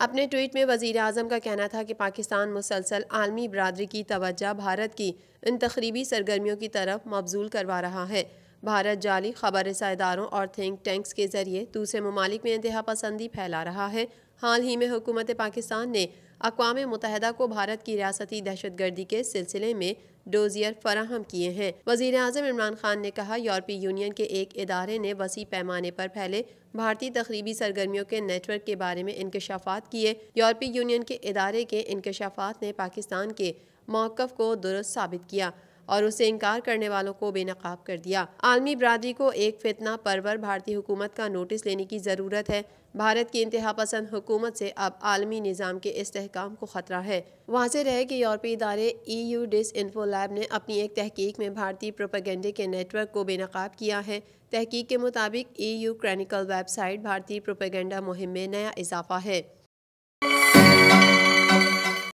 اپنے ٹویٹ میں وزیر اعظم کا کہنا تھا کہ پاکستان مسلسل عالمی برادری کی توجہ بھارت کی ان تخریبی سرگرمیوں کی طرف مبذول کروا رہا ہے۔ بھارت جعلی خبر رساں اداروں اور تھنک ٹینکس کے ذریعے دوسرے ممالک میں انتہا پسندی پھیلا رہا ہے۔ حال ہی میں حکومت پاکستان نے اقوام متحدہ کو بھارت کی ریاستی دہشت گردی کے سلسلے میں ڈوزیر فراہم کیے ہیں۔ وزیر اعظم عمران خان نے کہا، یورپی یونین کے ایک ادارے نے وسیع پیمانے پر پھیلے بھارتی تخریبی سرگرمیوں کے نیٹ ورک کے بارے میں انکشافات کیے۔ یورپی یونین کے ادارے کے انکشافات نے پاکستان کے موقف کو درست ثابت کیا اور اسے انکار کرنے والوں کو بے نقاب کر دیا۔ عالمی برادری کو ایک فتنہ پرور بھارتی حکومت کا نوٹس لینے کی ضرورت ہے۔ بھارت کی انتہا پسند حکومت سے اب عالمی نظام کے استحکام کو خطرہ ہے۔ واضح رہے کہ یورپی ادارے EU ڈس انفو لیب نے اپنی ایک تحقیق میں بھارتی پروپیگنڈے کے نیٹ ورک کو بے نقاب کیا ہے۔ تحقیق کے مطابق EU کرینیکل ویب سائٹ بھارتی پروپیگنڈا مہم میں نیا اضافہ ہے۔